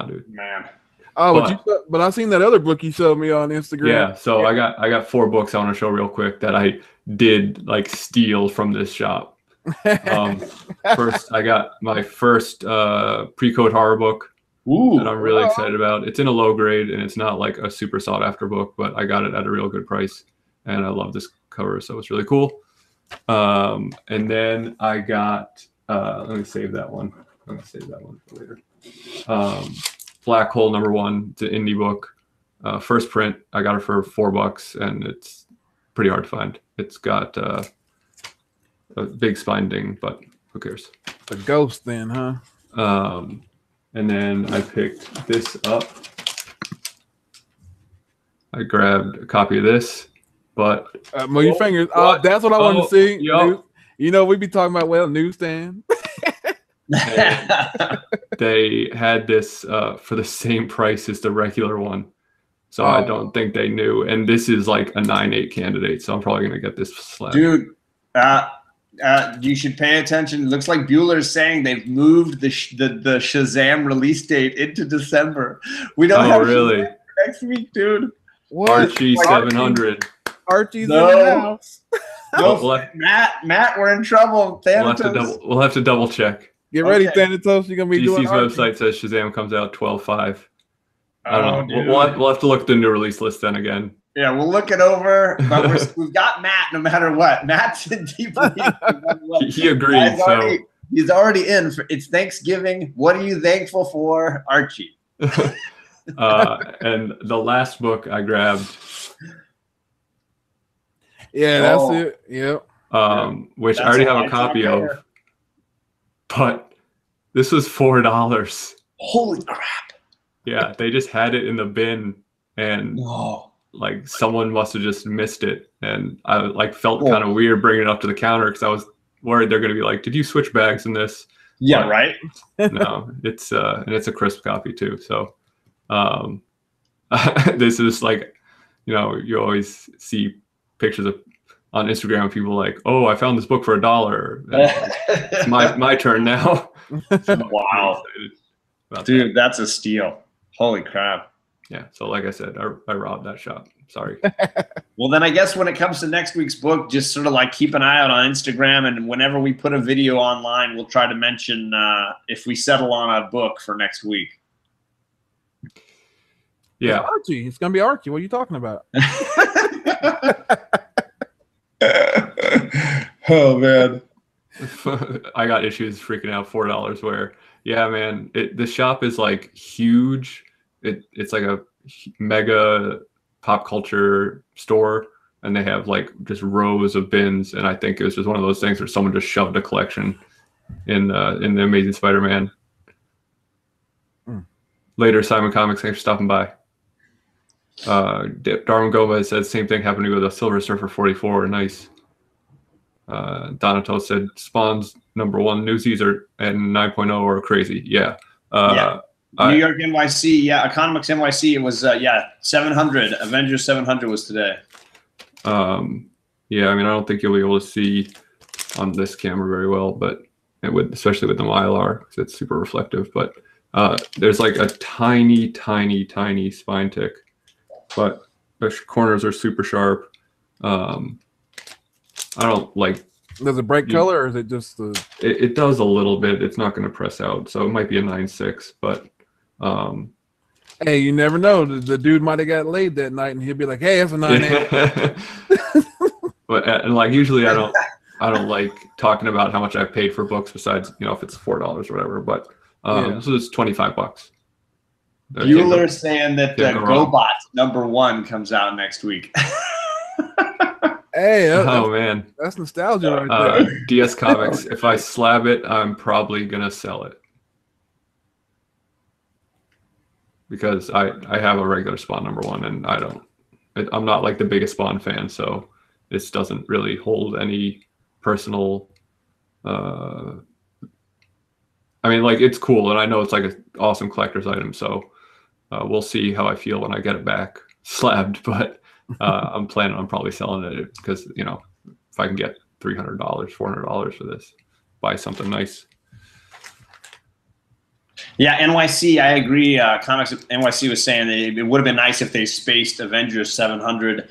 dude. Man. Oh, but I seen that other book you showed me on Instagram. Yeah, so I got 4 books I want to show real quick that I did like steal from this shop. First, I got my first pre-code horror book that I'm really excited about. It's in a low grade and it's not like a super sought after book, but I got it at a real good price, and I love this cover, so it's really cool. And then I got let me save that one. I'm gonna save that one for later. Black Hole #1. It's an indie book. First print. I got it for $4, and it's pretty hard to find. It's got a big spine ding, but who cares? A ghost, then, huh? And then I picked this up. I grabbed a copy of this, but move your fingers. That's what I wanted to see. Yep. You know, we be talking about newsstand. They had this for the same price as the regular one, so I don't think they knew. And this is like a 9.8 candidate, so I'm probably gonna get this slab. Dude, you should pay attention. It looks like Bueller's saying they've moved the Shazam release date into December. We don't have really Shazam for next week, dude. What? Archie 700. Archie's in the house. No, Matt, we're in trouble. We'll have to double check. Get ready, Thanatos. You're gonna be doing DC's website says Shazam comes out 12/5. I don't know. Dude. We'll have to look at the new release list then again. Yeah, we'll look it over. But we've got Matt no matter what. Matt's in deep belief. He agreed. He's already in. It's Thanksgiving. What are you thankful for, Archie? And the last book I grabbed. Yeah, that's it. Yep. Which I already have a copy of. But this was $4. Holy crap. Yeah, they just had it in the bin, and like someone must have just missed it. And I like felt kind of weird bringing it up to the counter because I was worried they're going to be like, did you switch bags in this? Yeah, but, right. No, it's and it's a crisp copy too. So this is like, you always see pictures on Instagram of people like, oh, I found this book for $1. It's my turn now. Wow. Dude, that's a steal. Holy crap. Yeah. So like I said, I robbed that shop. Sorry. Well, then I guess when it comes to next week's book, just sort of like keep an eye out on Instagram. And whenever we put a video online, we'll try to mention if we settle on a book for next week. Yeah. It's Archie. It's going to be Archie. What are you talking about? Oh, man. I got issues freaking out. $4 where, yeah, man, the shop is like huge. It's like a mega pop culture store, and they have like just rows of bins. And I think it was just one of those things where someone just shoved a collection in the Amazing Spider-Man. Later, Simon Comics, thanks for stopping by. Darwin Gomez said same thing happening with a Silver Surfer 44. Nice. Donato said Spawn's #1 Newsies and 9.0 are crazy. Yeah. New York NYC. Yeah. Economics NYC. It was 700. Avengers 700 was today. Yeah. I mean, I don't think you'll be able to see on this camera very well, but especially with the Mylar, because it's super reflective. But there's like a tiny spine tick, but the corners are super sharp. I don't like. Does it break color, or is it just the? It does a little bit. It's not going to press out, so it might be a 9.6. But hey, you never know. The dude might have got laid that night, and he'll be like, "Hey, it's a 9.8." But and like usually, I don't like talking about how much I've paid for books. Besides, if it's $4 or whatever. But so it's $25. Bueller saying that GoBot #1 comes out next week. Hey, man, that's nostalgia right there. DS Comics. If I slab it, I'm probably gonna sell it because I have a regular Spawn #1, and I'm not like the biggest Spawn fan, so this doesn't really hold any personal. I mean, like, it's cool, and I know it's like an awesome collector's item, so we'll see how I feel when I get it back slabbed, but. I'm planning on probably selling it because if I can get $300, $400 for this, buy something nice. Yeah, NYC, I agree. Comics NYC was saying that it would have been nice if they spaced Avengers 700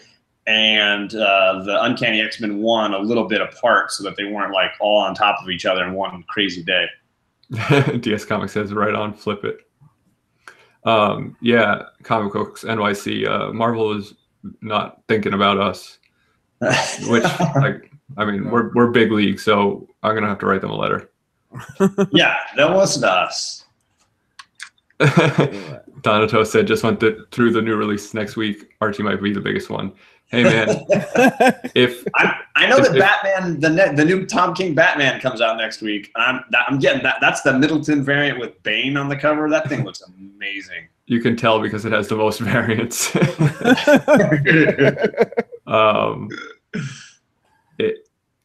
and the Uncanny X-Men 1 a little bit apart so that they weren't like all on top of each other in one crazy day. DS Comics says right on, flip it. Yeah, Comic Books NYC. Marvel is not thinking about us, which I mean, we're big league, so I'm gonna have to write them a letter. Yeah, that wasn't us. Donato said just went through the new release next week. Archie might be the biggest one. Hey man, I know that Batman, the new Tom King Batman comes out next week. I'm getting that. That's the Middleton variant with Bane on the cover. That thing looks amazing. You can tell because it has the most variants.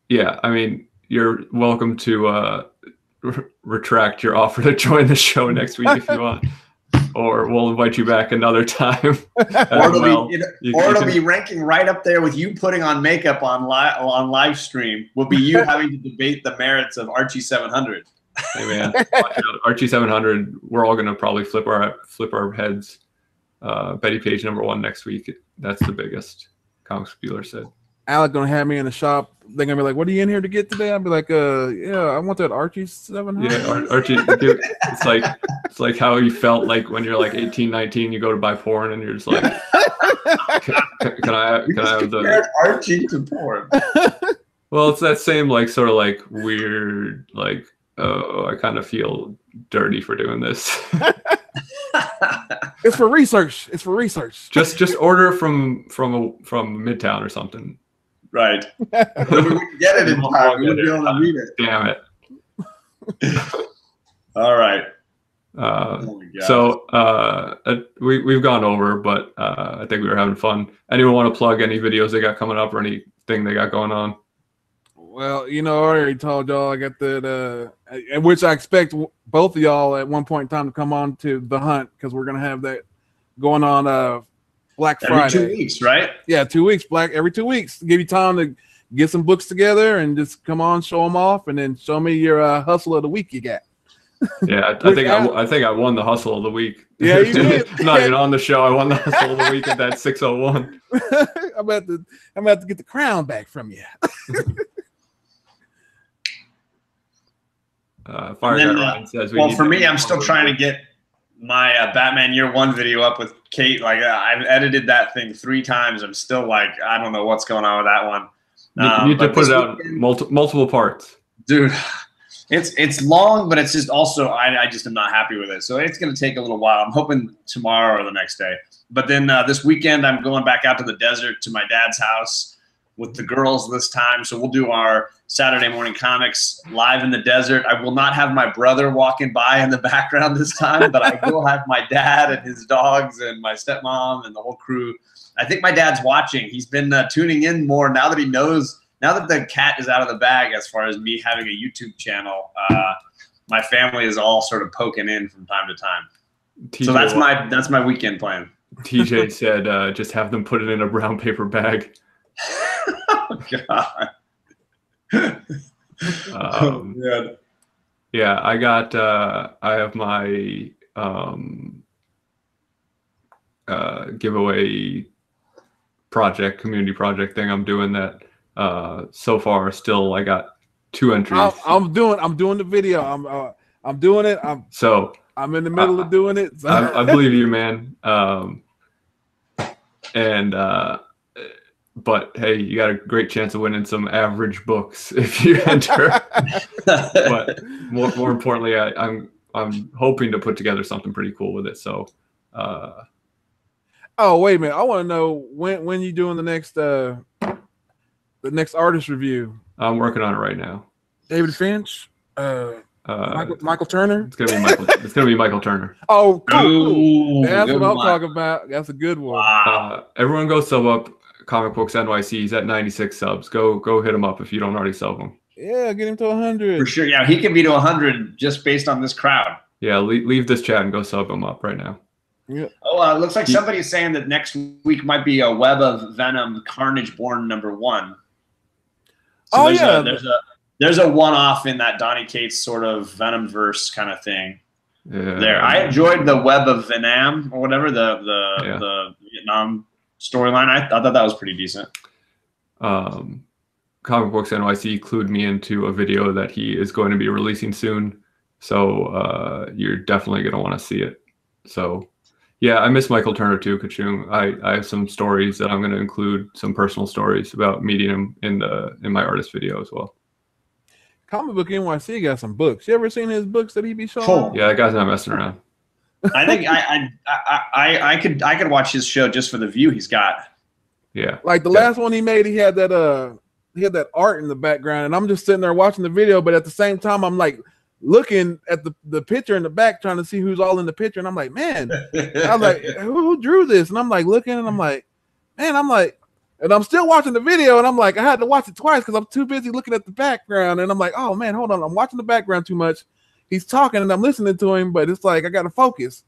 Yeah, I mean, you're welcome to retract your offer to join the show next week if you want, or we'll invite you back another time. Or it'll be ranking right up there with you putting on makeup on live stream. Will be you having to debate the merits of Archie 700. Hey man, Archie 700. We're all gonna probably flip our heads. Betty Page #1 next week. That's the biggest. Comics Bueller said. Alec gonna have me in the shop. They're gonna be like, "What are you in here to get today?" I'll be like, yeah, I want that Archie 700." Yeah, Archie. It's like how you felt like when you're like 18, 19, you go to buy porn and you're just like, can I have the Archie to porn? Well, it's that same like sort of like weird like, oh, I kind of feel dirty for doing this. It's for research. It's for research. Just order from Midtown or something. Right. We can get it in time. We'll be able to read it. Damn it. All right. So we've gone over, but I think we were having fun. Anyone want to plug any videos they got coming up or anything they got going on? Well, I already told y'all I got that, which I expect both of y'all at one point in time to come on to The Hunt, because we're going to have that going on Black Friday. Every 2 weeks, right? Yeah, 2 weeks, every 2 weeks. Give you time to get some books together and just come on, show them off, and then show me your hustle of the week you got. Yeah, I think I won the hustle of the week. Yeah, you did. Not even on the show. I won the hustle of the week at that 601. I'm about to get the crown back from you. Ryan says for me, I'm still trying to get my Batman Year One video up with Kate. Like I've edited that thing 3 times. I'm still like, I don't know what's going on with that one. You need to put it out multiple parts, dude. It's long, but it's just also I just am not happy with it. So it's going to take a little while. I'm hoping tomorrow or the next day. But then this weekend, I'm going back out to the desert to my dad's house with the girls this time. So we'll do our Saturday morning comics live in the desert. I will not have my brother walking by in the background this time, but I will have my dad and his dogs and my stepmom and the whole crew. I think my dad's watching. He's been tuning in more now that he knows, now that the cat is out of the bag as far as me having a YouTube channel. My family is all sort of poking in from time to time. TJ, so that's my weekend plan. TJ said, just have them put it in a brown paper bag. Oh, God. Yeah, I have my giveaway project, community project thing. I'm doing that. So far, still, I got 2 entries. I'm doing the video. I'm doing it. I'm in the middle of doing it. So. I believe you, man. But hey, you got a great chance of winning some average books if you enter. But more importantly, I'm hoping to put together something pretty cool with it. So. Oh, wait a minute! I want to know when you doing the next artist review. I'm working on it right now. David Finch, Michael Turner. It's gonna be Michael Turner. Oh, cool. That's what I'm talking about. That's a good one. Wow. Everyone go sub up Comic Books NYC. He's at 96 subs. Go hit him up if you don't already sub him. Yeah, get him to 100. For sure. Yeah, he can be to 100 just based on this crowd. Yeah, leave this chat and go sub him up right now. Yeah. Oh, it looks like somebody's saying that next week might be a Web of Venom Carnage Born #1. So there's a one-off in that Donny Cates sort of Venomverse kind of thing. Yeah. There, I enjoyed the Web of Venom or whatever the Vietnam storyline. I thought that was pretty decent. Comic Books NYC clued me into a video that he is going to be releasing soon, so you're definitely going to want to see it. So. Yeah, I miss Michael Turner too, Kachung. I have some stories that I'm going to include, some personal stories about meeting him in my artist video as well. Comic Book NYC got some books. You ever seen his books that he be showing? Cool. Yeah, that guy's not messing around. I think I could watch his show just for the view he's got. Yeah, like the last one he made, he had that art in the background, and I'm just sitting there watching the video, but at the same time, I'm like looking at the picture in the back, trying to see who's all in the picture, and I'm like, man, I was like, who drew this? And I'm like looking, and I'm like, man, and I'm still watching the video, and I'm like, I had to watch it twice because I'm too busy looking at the background, and I'm like, oh man, hold on, I'm watching the background too much. He's talking, and I'm listening to him, but it's like I got to focus.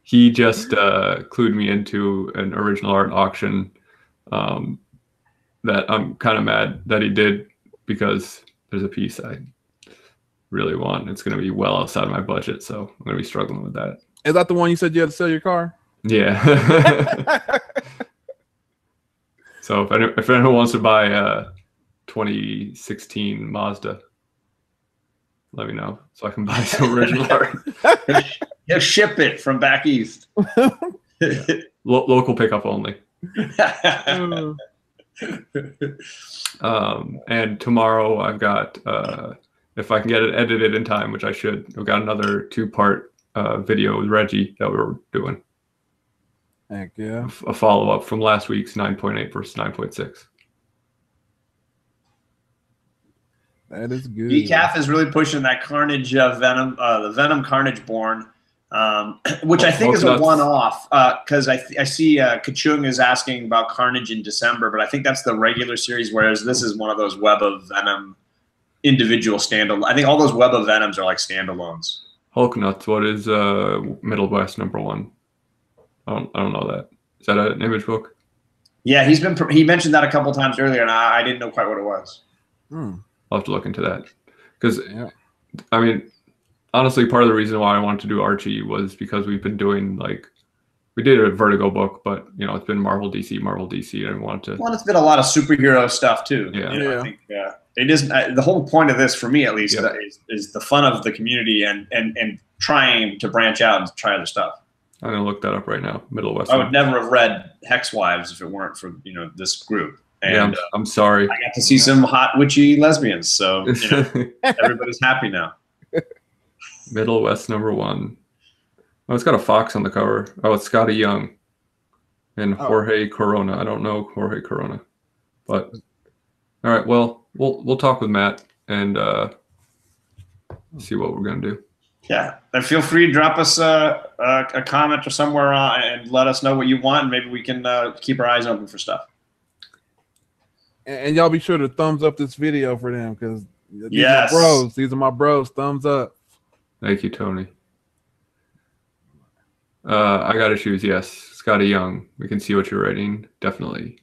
He just clued me into an original art auction that I'm kind of mad that he did, because there's a piece I really want. It's going to be well outside of my budget, so I'm going to be struggling with that. Is that the one you said you had to sell your car? Yeah. So if anyone wants to buy a 2016 Mazda, let me know so I can buy some original art. Yeah, ship it from back east. Local pickup only. And tomorrow I've got, if I can get it edited in time, which I should, I've got another 2-part video with Reggie that we're doing. Heck yeah. A follow-up from last week's 9.8 versus 9.6. That is good. DCAF is really pushing that Carnage Venom, the Venom Carnage Born, which I think is a one-off, because I see Kachung is asking about Carnage in December, but I think that's the regular series, whereas this is one of those Web of Venom individual standalone. I think all those Web of Venoms are like standalones. Hulk Nuts, what is Middle West #1? I don't know that. Is that an image book? Yeah, he mentioned that a couple times earlier, and I didn't know quite what it was. I'll have to look into that, because I mean, honestly, part of the reason why I wanted to do Archie was because we've been doing, like, we did a Vertigo book, but you know, it's been Marvel DC, and I wanted to. Well, it's been a lot of superhero stuff too. Yeah, you know, I think it is the whole point of this for me, at least, is the fun of the community and trying to branch out and try other stuff. I'm gonna look that up right now. Middle West. I would never have read Hex Wives if it weren't for this group. And I'm sorry. I got to see some hot witchy lesbians, so everybody's happy now. Middle West #1. Oh, it's got a fox on the cover. Oh, it's Scotty Young and Jorge Corona. I don't know Jorge Corona. But all right, well, we'll talk with Matt and see what we're gonna do. Yeah, and feel free to drop us a comment or somewhere and let us know what you want. And maybe we can keep our eyes open for stuff. And y'all be sure to thumbs up this video for them because Yes, are bros. These are my bros. Thumbs up. Thank you, Tony. I got issues. Yes, Scotty Young. We can see what you're writing. Definitely.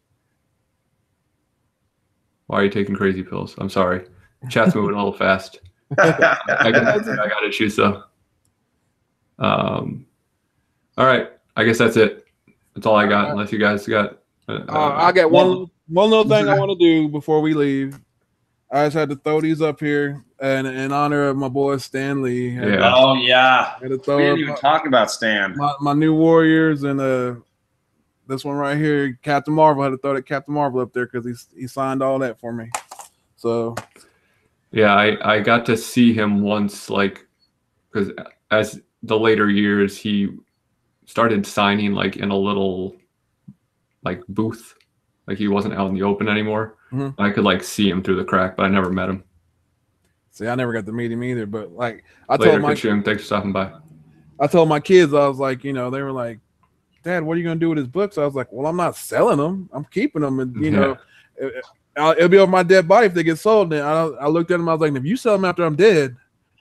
Why are you taking crazy pills? I'm sorry. Chat's moving a little fast. I got issues though. All right. I guess that's it. That's all I got. Unless you guys got. I got one little thing I want to do before we leave. I just had to throw these up here in honor of my boy Stan Lee. Yeah. Oh yeah. We didn't even talk about Stan. My new Warriors and this one right here, Captain Marvel. I had to throw that Captain Marvel up there because he signed all that for me. So yeah, I got to see him once, like, because as the later years he started signing like in a little like booth, like he wasn't out in the open anymore. Mm-hmm. I could like see him through the crack, but I never met him. See, I never got to meet him either. But like Later, thanks for stopping by. I told my kids, I was like, they were like, Dad, what are you going to do with his books? I was like, well, I'm not selling them. I'm keeping them. And, it'll be on my dead body if they get sold. And I looked at them. I was like, if you sell them after I'm dead,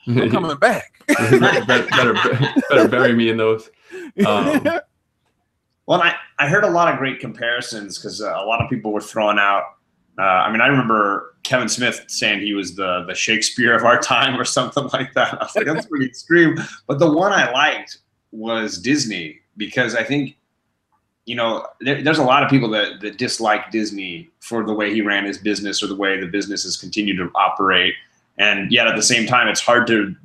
I'm coming back. better bury me in those. Well, I heard a lot of great comparisons because a lot of people were throwing out. I remember Kevin Smith saying he was the Shakespeare of our time or something like that. I was like, that's pretty extreme. But the one I liked was Disney. Because I think, there's a lot of people that dislike Disney for the way he ran his business or the way the businesses continue to operate. And yet at the same time, it's hard to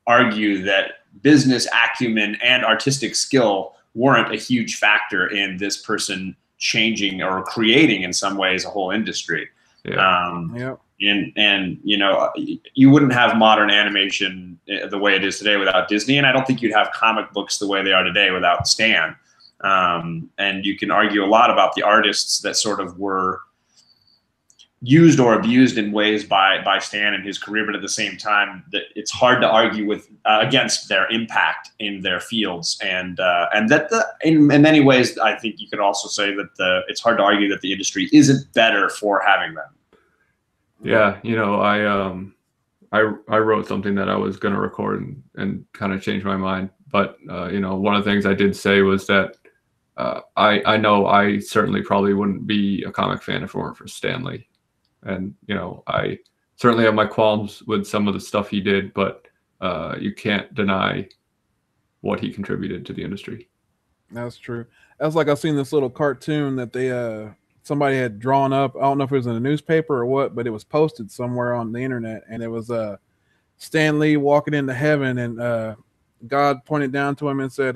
argue that business acumen and artistic skill weren't a huge factor in this person changing or creating in some ways a whole industry. Yeah. And you wouldn't have modern animation the way it is today without Disney, and I don't think you'd have comic books the way they are today without Stan. And you can argue a lot about the artists that sort of were used or abused in ways by Stan in his career, but at the same time, that it's hard to argue with against their impact in their fields, and that in many ways, I think you could also say that it's hard to argue that the industry isn't better for having them. Yeah, I wrote something that I was going to record and kind of changed my mind. But, one of the things I did say was that I know I certainly probably wouldn't be a comic fan if it weren't for Stan Lee. And, I certainly have my qualms with some of the stuff he did, but you can't deny what he contributed to the industry. That's true. That's like I've seen this little cartoon that they somebody had drawn up. I don't know if it was in a newspaper or what, but it was posted somewhere on the internet, and it was Stan Lee walking into heaven, and God pointed down to him and said,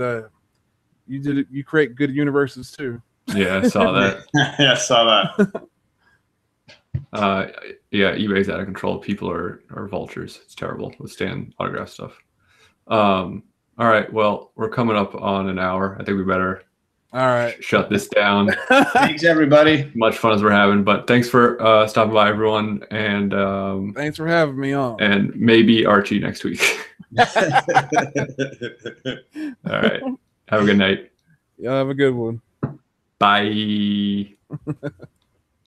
"You create good universes too." Yeah, I saw that. Yeah, I saw that. Yeah, eBay's out of control. People are vultures. It's terrible with Stan autograph stuff. All right, well, we're coming up on an hour. I think we better. All right, shut this down. Thanks, everybody. Much fun as we're having, but thanks for stopping by, everyone, and thanks for having me on. And maybe Archie next week. All right, have a good night. Y'all have a good one. Bye.